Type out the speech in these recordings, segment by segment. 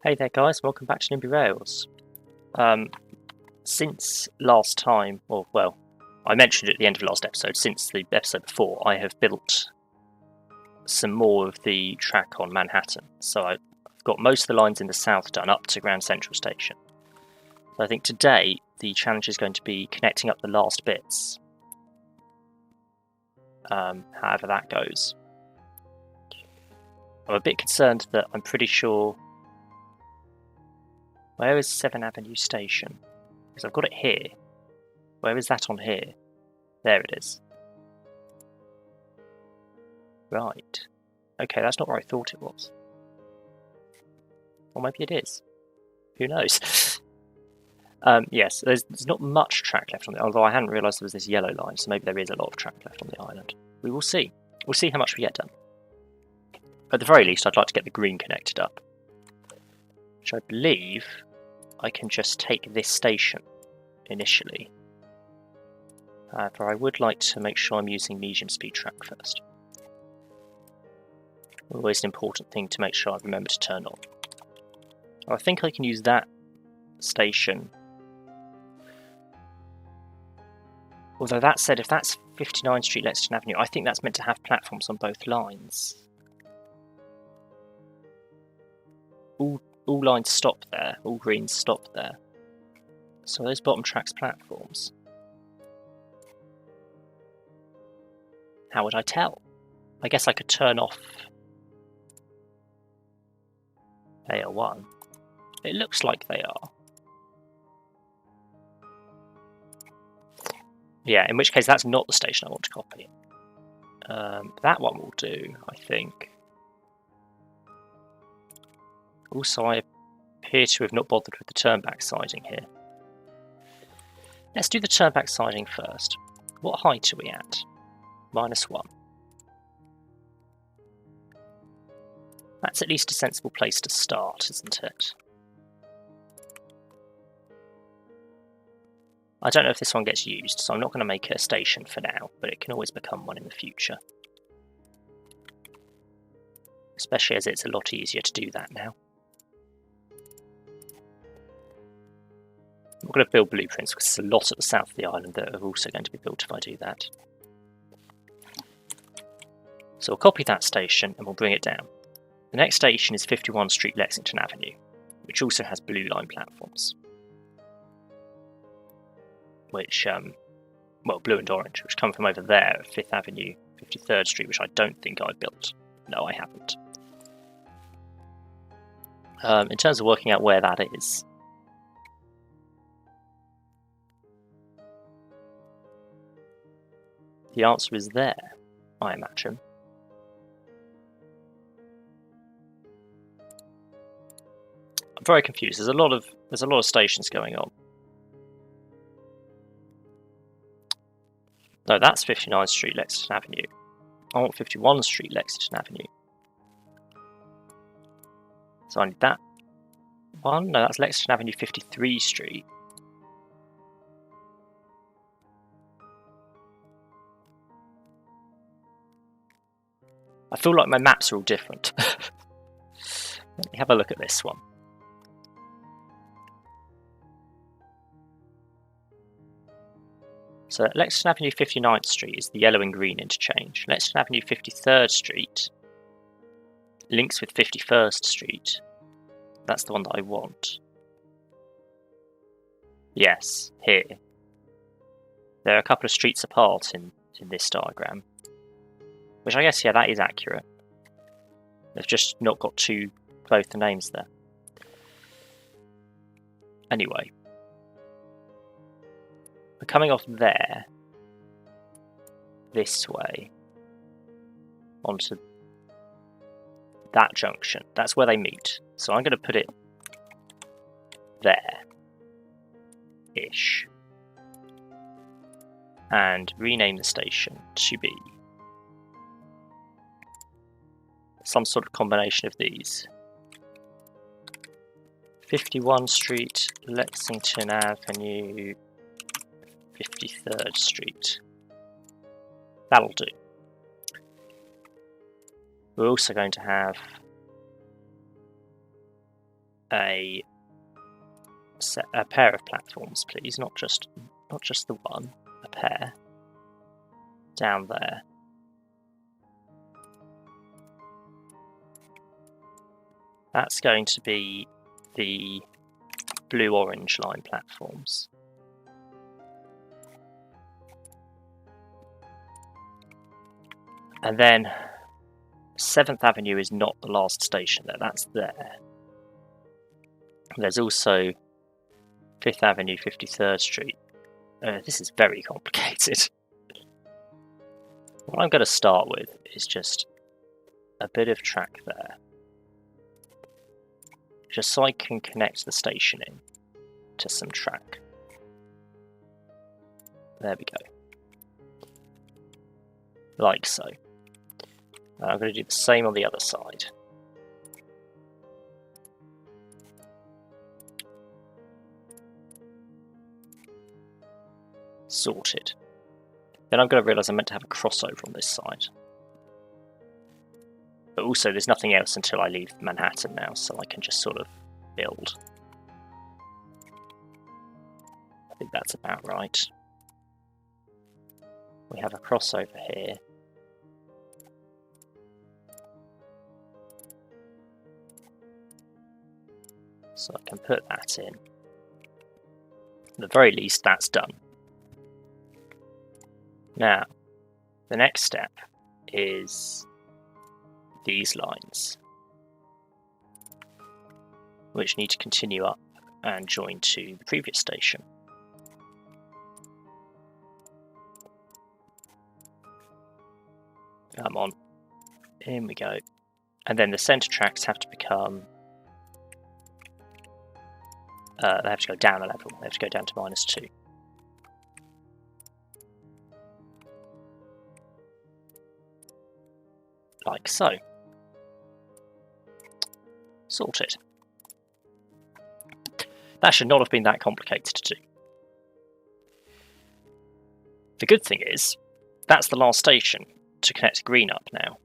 Hey there guys, welcome back to Nimby Rails. Since last time, I mentioned at the end of last episode, since the episode before, I have built some more of the track on Manhattan. So I've got most of the lines in the south done up to Grand Central Station. So I think today the challenge is going to be connecting up the last bits, however that goes. I'm a bit concerned that I'm pretty sure... Where is 7th Avenue Station? Because I've got it here. Where is that on here? There it is. Right. Okay, that's not where I thought it was. Or maybe it is. Who knows? Yes, there's not much track left on it, although I hadn't realised there was this yellow line, so maybe there is a lot of track left on the island. We will see. We'll see how much we get done. At the very least, I'd like to get the green connected up. Which I believe I can just take this station initially. However, I would like to make sure I'm using medium speed track first. Always an important thing to make sure I remember to turn on. I think I can use that station. Although that said, if that's 59th Street, Lexington Avenue, I think that's meant to have platforms on both lines. All lines stop there, all greens stop there. So those bottom tracks platforms. How would I tell? I guess I could turn off AL1. It looks like they are. Yeah, in which case that's not the station I want to copy. That one will do, I think. Also, I appear to have not bothered with the turnback siding here. Let's do the turnback siding first. What height are we at? -1. That's at least a sensible place to start, isn't it? I don't know if this one gets used, so I'm not going to make it a station for now, but it can always become one in the future. Especially as it's a lot easier to do that now. I'm not going to build blueprints because there's a lot at the south of the island that are also going to be built if I do that. So we'll copy that station and we'll bring it down. The next station is 51 Street, Lexington Avenue, which also has blue line platforms. Which, blue and orange, which come from over there at 5th Avenue, 53rd Street, which I don't think I built. No, I haven't. In terms of working out where that is, the answer is there, I imagine. I'm very confused. There's a lot of stations going on. No, that's 59th Street, Lexington Avenue. I want 51 Street, Lexington Avenue. So I need that one. No, that's Lexington Avenue, 53 Street. I feel like my maps are all different. Let me have a look at this one. So Lexington Avenue 59th Street is the yellow and green interchange. Lexington Avenue 53rd Street links with 51st Street. That's the one that I want. Yes, here. There are a couple of streets apart in this diagram. Which I guess, yeah, that is accurate. They've just not got both the names there. Anyway. We're coming off there, this way, onto that junction. That's where they meet. So I'm going to put it there-ish. And rename the station to be some sort of combination of these. 51 Street, Lexington Avenue, 53rd Street. That'll do. We're also going to have a pair of platforms, please, not just the one, a pair down there. That's going to be the blue-orange line platforms. And then 7th Avenue is not the last station there, that's there. There's also 5th Avenue, 53rd Street. This is very complicated. What I'm going to start with is just a bit of track there. Just so I can connect the station in to some track. There we go. Like so. I'm going to do the same on the other side. Sorted. Then I'm going to realise I'm meant to have a crossover on this side. But also there's nothing else until I leave Manhattan now, so I can just sort of build. I think that's about right. We have a crossover here. So I can put that in. At the very least, that's done. Now, the next step is these lines, which need to continue up and join to the previous station. Come on, in we go. And then the centre tracks have to become, they have to go down a level, they have to go down to -2. Like so. Sorted. That should not have been that complicated to do. The good thing is, that's the last station to connect green up now.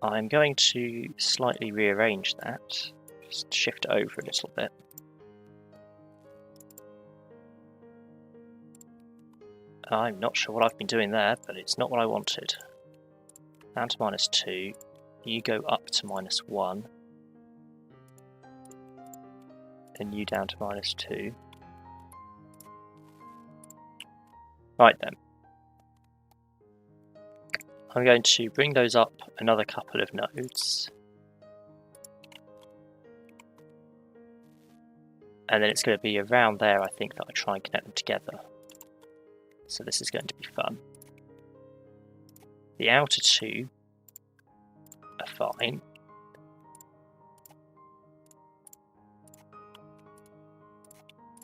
I'm going to slightly rearrange that, just shift it over a little bit. I'm not sure what I've been doing there, but it's not what I wanted. Down to -2, you go up to -1, and you down to -2. Right then. I'm going to bring those up another couple of nodes. And then it's going to be around there, I think, that I try and connect them together. So this is going to be fun. The outer two are fine.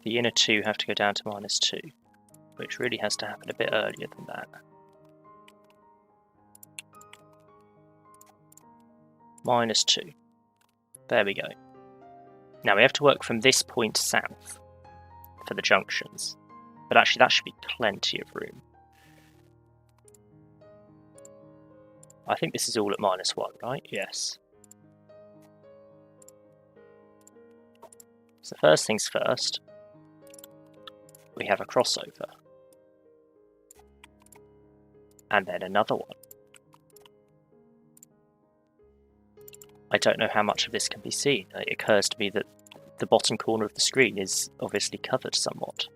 The inner two have to go down to -2, which really has to happen a bit earlier than that. -2. There we go. Now we have to work from this point south for the junctions. But actually that should be plenty of room. I think this is all at -1, right? Yes. So first things first, we have a crossover. And then another one. I don't know how much of this can be seen. It occurs to me that the bottom corner of the screen is obviously covered somewhat.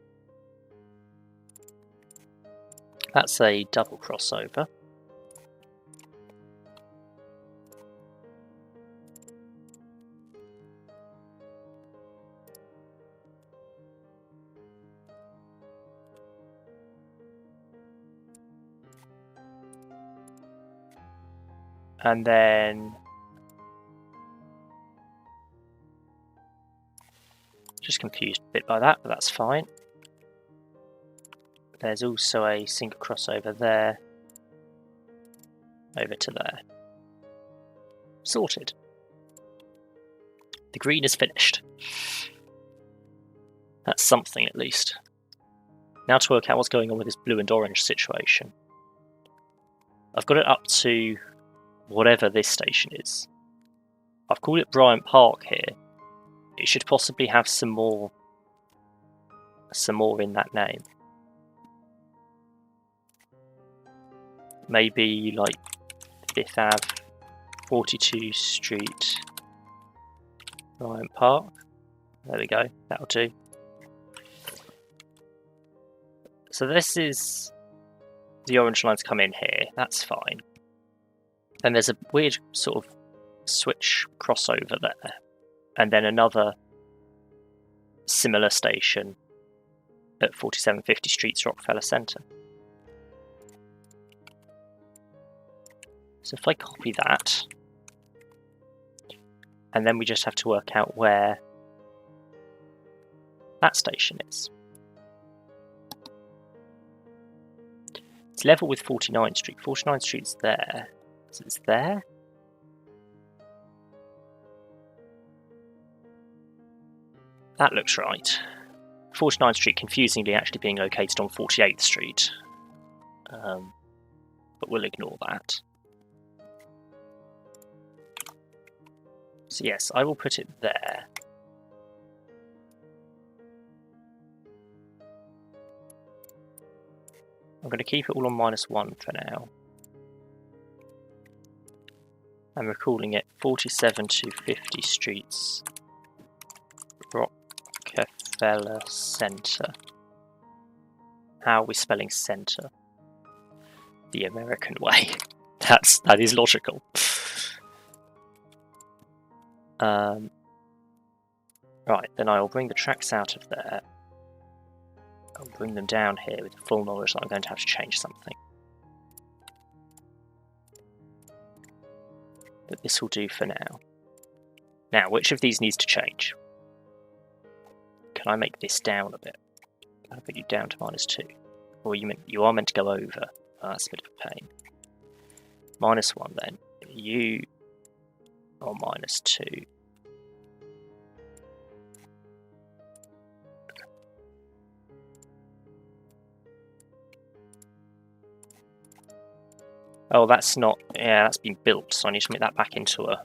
That's a double crossover. And then just confused a bit by that, but that's fine. There's also a single crossover there, over to there. Sorted. The green is finished. That's something at least. Now to work out what's going on with this blue and orange situation. I've got it up to whatever this station is. I've called it Bryant Park here. It should possibly have some more in that name. Maybe like 5th Ave, 42 Street, Bryant Park. There we go, that'll do. So this is the orange lines come in here, that's fine. Then there's a weird sort of switch crossover there, and then another similar station at 4750 Street's Rockefeller Center. So if I copy that, and then we just have to work out where that station is. It's level with 49th Street. 49th Street's there. So it's there? That looks right. 49th Street confusingly actually being located on 48th Street. But we'll ignore that. So yes, I will put it there. I'm going to keep it all on -1 for now. And we're calling it 47 to 50 Streets Rockefeller Center. How are we spelling center? The American way. That is logical. Right, then I will bring the tracks out of there. I'll bring them down here with the full knowledge that I'm going to have to change something. But this will do for now. Now, which of these needs to change? Can I make this down a bit? Can I put you down to -2? Or you are meant to go over. Oh, that's a bit of a pain. -1 then. You are -2. Oh, that's not... Yeah, that's been built, so I need to make that back into a...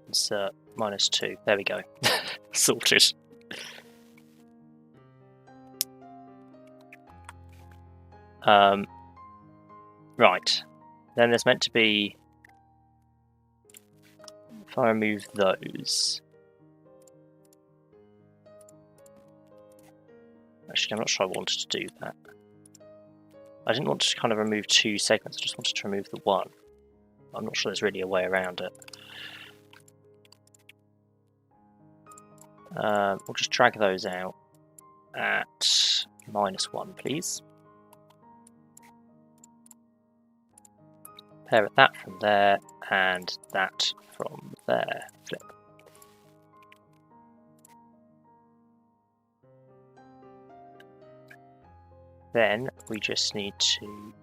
insert -2. There we go. Sorted. Right. Then there's meant to be... If I remove those... Actually, I'm not sure I wanted to do that. I didn't want to kind of remove 2 segments, I just wanted to remove the one. I'm not sure there's really a way around it. We'll just drag those out at -1, please. Pair that from there, and that from there. Flip. Then we just need to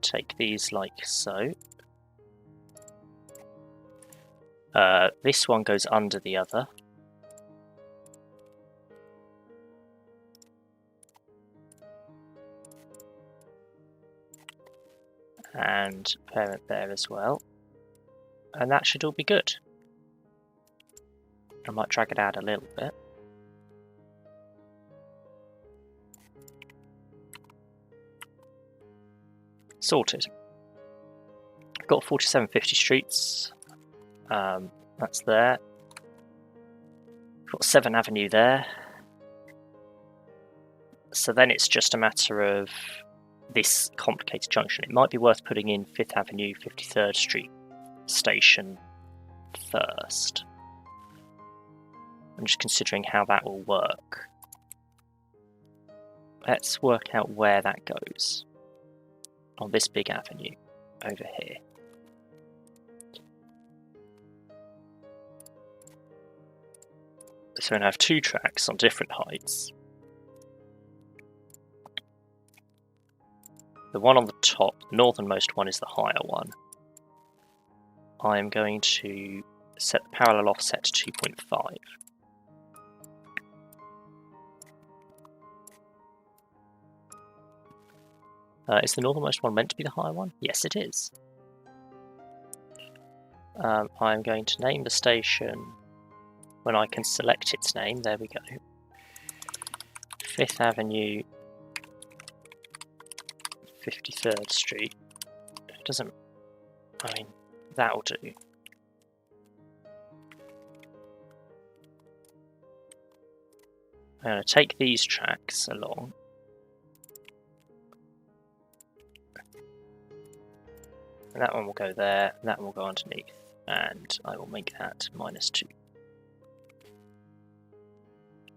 take these like so. This one goes under the other. And parent there as well. And that should all be good. I might drag it out a little bit. Sorted. I've got 4750 Streets. That's there. I've got 7th Avenue there. So then it's just a matter of this complicated junction. It might be worth putting in 5th Avenue, 53rd Street station first. I'm just considering how that will work. Let's work out where that goes. On this big avenue over here. So we're going to have 2 tracks on different heights. The one on the top, the northernmost one, is the higher one. I am going to set the parallel offset to 2.5. Is the northernmost one meant to be the higher one? Yes, it is. I'm going to name the station when I can select its name. There we go. 5th Avenue, 53rd Street. It doesn't... I mean, that'll do. I'm going to take these tracks along. And that one will go there, and that one will go underneath. And I will make that -2.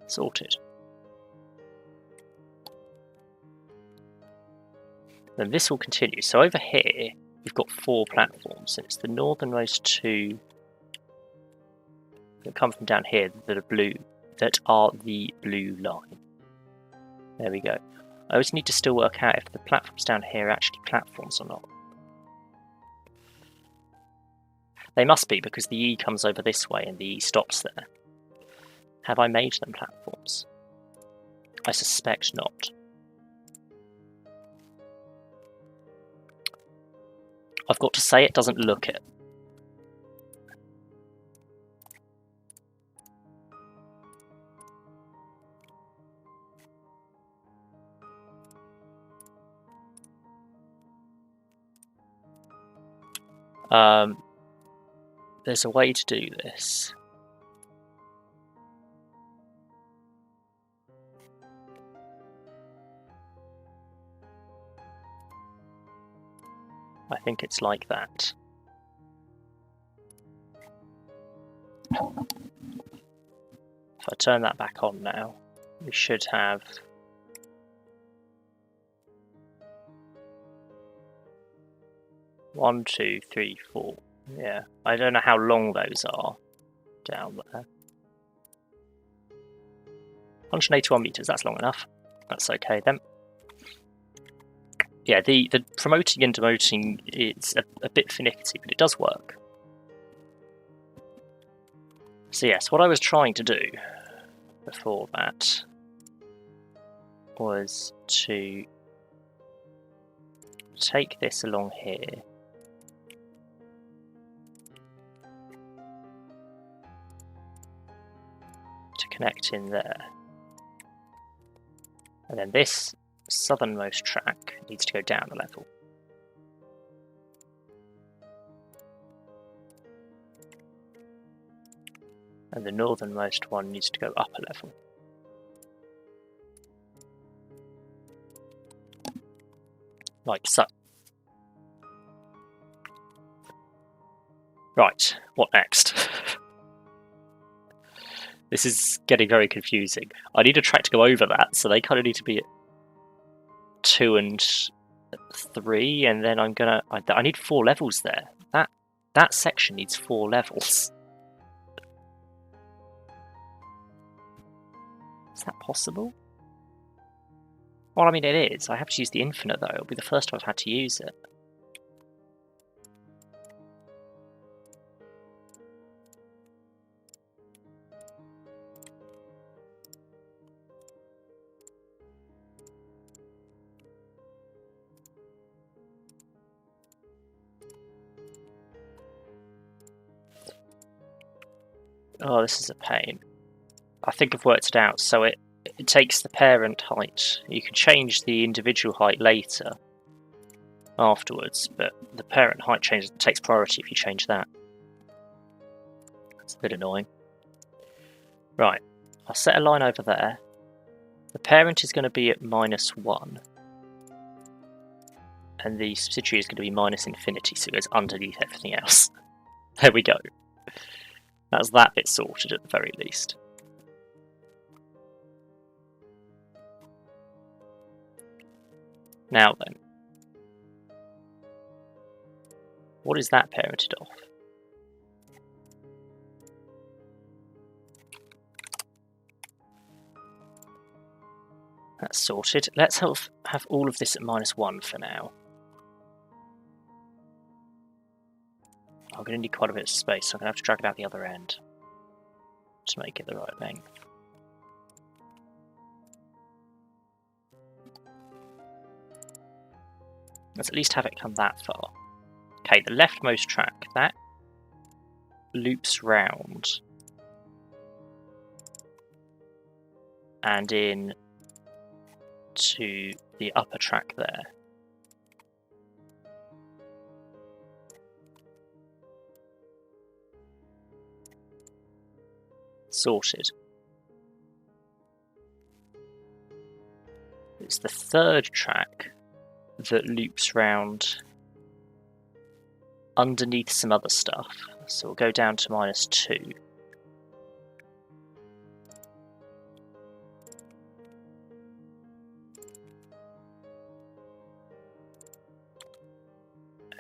Sorted. Then this will continue. So over here, we've got 4 platforms, and it's the northernmost 2 that come from down here that are blue, that are the blue line. There we go. I always need to still work out if the platforms down here are actually platforms or not. They must be, because the E comes over this way and the E stops there. Have I made them platforms? I suspect not. I've got to say it doesn't look it. There's a way to do this. I think it's like that. If I turn that back on now, we should have... One, 2, 3, 4. Yeah, I don't know how long those are down there. 181 meters, that's long enough. That's okay then. Yeah, the promoting and demoting is a bit finicky, but it does work. So yes, what I was trying to do before that was to take this along here. To connect in there. And then this southernmost track needs to go down a level. And the northernmost one needs to go up a level. Like so. Right, what next? This is getting very confusing. I need a track to go over that, so they kind of need to be at 2 and 3, and then I'm gonna... I need 4 levels there. That section needs 4 levels. Is that possible? Well, I mean, it is. I have to use the infinite, though. It'll be the first time I've had to use it. Oh, this is a pain. I think I've worked it out. So it takes the parent height. You can change the individual height later, afterwards, but the parent height takes priority if you change that. It's a bit annoying. Right, I'll set a line over there. The parent is going to be at -1. And the subsidiary is going to be -infinity, so it goes underneath everything else. There we go. That's that bit sorted at the very least. Now then. What is that parented off? That's sorted. Let's have all of this at -1 for now. I'm going to need quite a bit of space, so I'm going to have to drag it out the other end to make it the right length. Let's at least have it come that far. Okay, the leftmost track, that loops round and in to the upper track there. Sorted. It's the third track that loops round underneath some other stuff. So we'll go down to -2.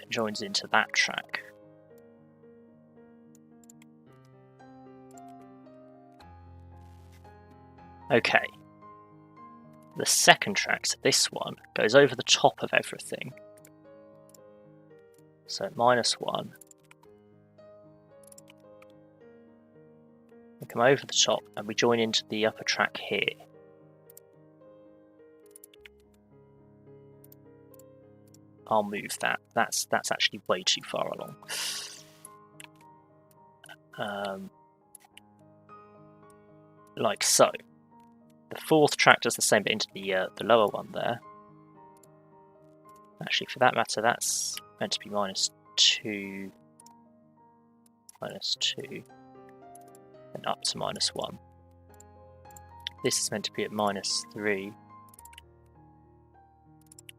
It joins into that track. Okay. The second track, so this one, goes over the top of everything. So at -1. We come over the top and we join into the upper track here. I'll move that. That's actually way too far along. Like so. The fourth track does the same, but into the lower one there. Actually, for that matter, that's meant to be -2, -2, and up to -1. This is meant to be at -3.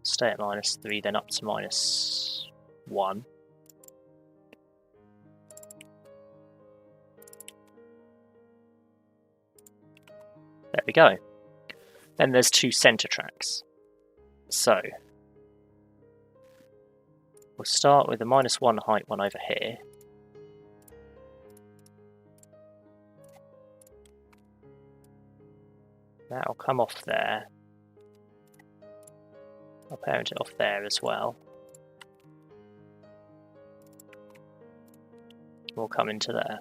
Stay at -3, then up to -1. There we go. Then there's 2 centre tracks. So we'll start with the -1 height one over here. That'll come off there. I'll parent it off there as well. We'll come into there.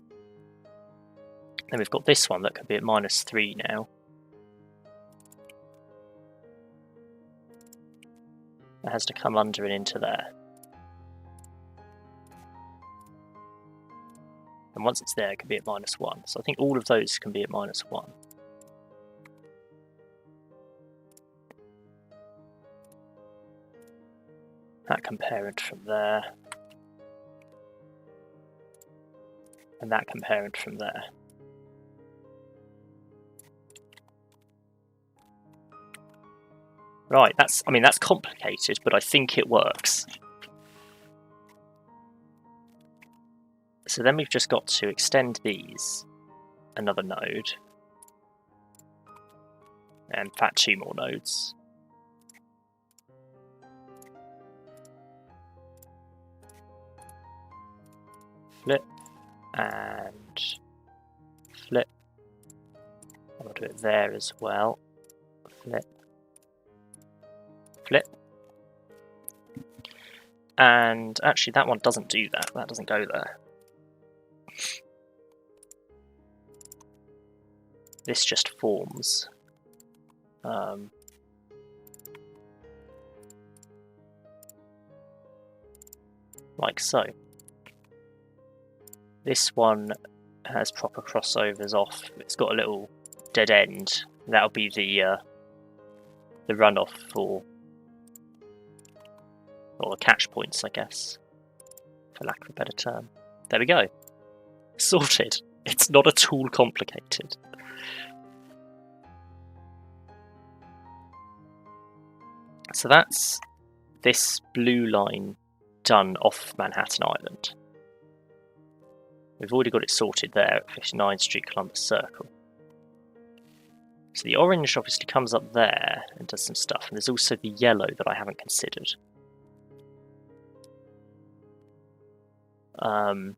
Then we've got this one that could be at -3 now. It has to come under and into there. And once it's there, it can be at -1. So I think all of those can be at -1. That can parent from there. And that can parent from there. Right, that's complicated, but I think it works. So then we've just got to extend these another node. And in fact, 2 more nodes. Flip and flip. I'll do it there as well. Flip. Flip. And actually that one doesn't do that. That doesn't go there. This just forms. Like so. This one has proper crossovers off. It's got a little dead end. That'll be the runoff for, or the catch points, I guess, for lack of a better term. There we go. Sorted. It's not at all complicated. So that's this blue line done off Manhattan Island. We've already got it sorted there at 59th Street, Columbus Circle. So the orange obviously comes up there and does some stuff, and there's also the yellow that I haven't considered. The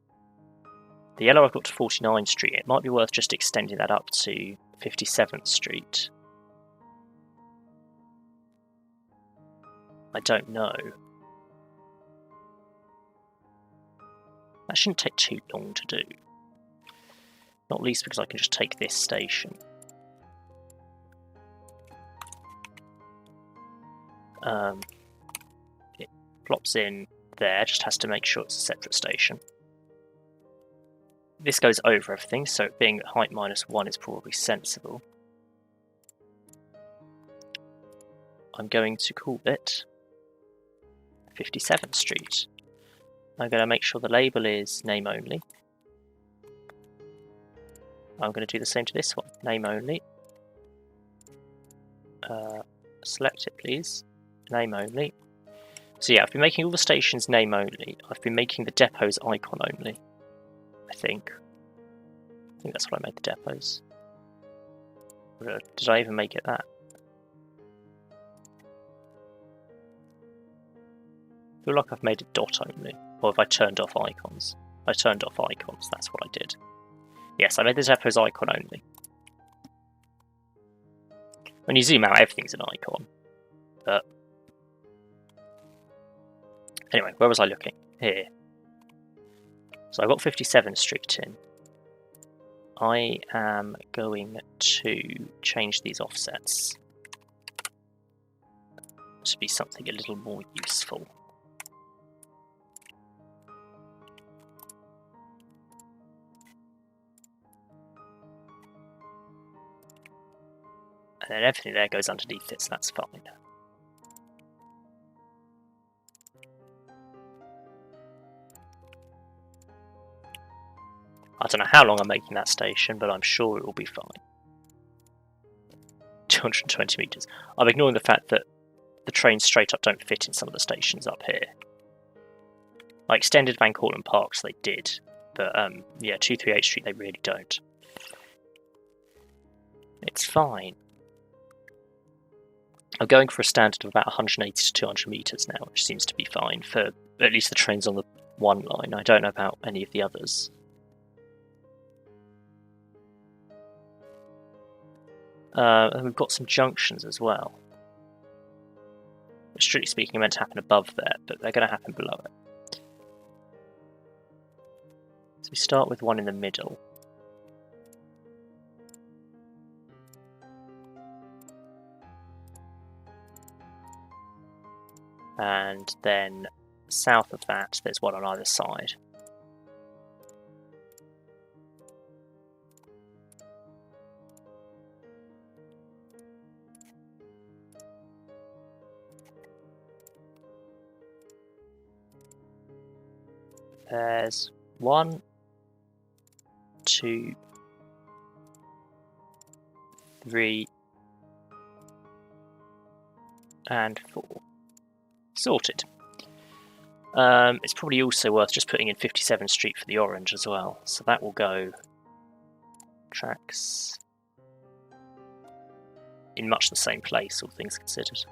yellow I've got to 49th Street. It might be worth just extending that up to 57th Street. I don't know. That shouldn't take too long to do. Not least because I can just take this station. plops in there, just has to make sure it's a separate station. This goes over everything, so it being height -1 is probably sensible. I'm going to call it 57th Street. I'm going to make sure the label is name only. I'm going to do the same to this one, name only. Select it, please. Name only. So yeah, I've been making all the stations name only. I've been making the depots icon only, I think. I think that's what I made the depots. Did I even make it that? I feel like I've made it dot only. Or have I turned off icons? I turned off icons, that's what I did. Yes, I made the depots icon only. When you zoom out, everything's an icon. But anyway, where was I looking? Here. So I've got 57th Street in. I am going to change these offsets to be something a little more useful. And then everything there goes underneath it, so that's fine. I don't know how long I'm making that station, but I'm sure it will be fine. 220 metres. I'm ignoring the fact that the trains straight up don't fit in some of the stations up here. I extended Van Cortlandt Parks, they did, but yeah, 238 Street they really don't. It's fine. I'm going for a standard of about 180 to 200 metres now, which seems to be fine for at least the trains on the one line. I don't know about any of the others. And we've got some junctions as well. Which, strictly speaking, are meant to happen above there, but they're going to happen below it. So we start with one in the middle. And then south of that, there's one on either side. There's 1, 2, 3, and 4. Sorted. It's probably also worth just putting in 57th Street for the orange as well. So that will go tracks in much the same place, all things considered.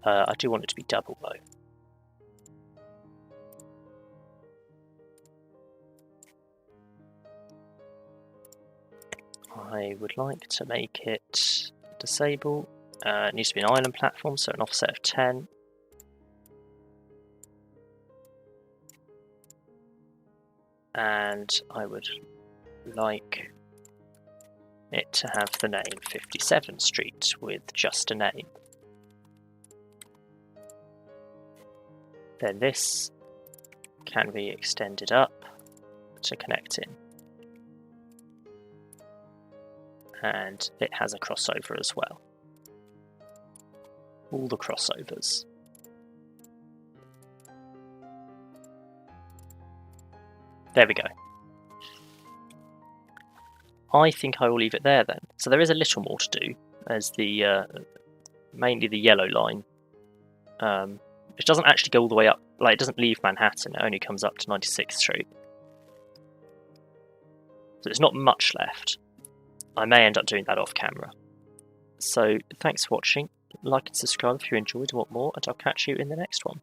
I do want it to be double though. I would like to make it disable. It needs to be an island platform, so an offset of 10. And I would like it to have the name 57th Street with just a name. Then this can be extended up to connect in. And it has a crossover as well. All the crossovers. There we go. I think I will leave it there then. So there is a little more to do, as the mainly the yellow line, which doesn't actually go all the way up. Like, it doesn't leave Manhattan. It only comes up to 96th Street. So there's not much left. I may end up doing that off camera. So thanks for watching. Like and subscribe if you enjoyed and want more, and I'll catch you in the next one.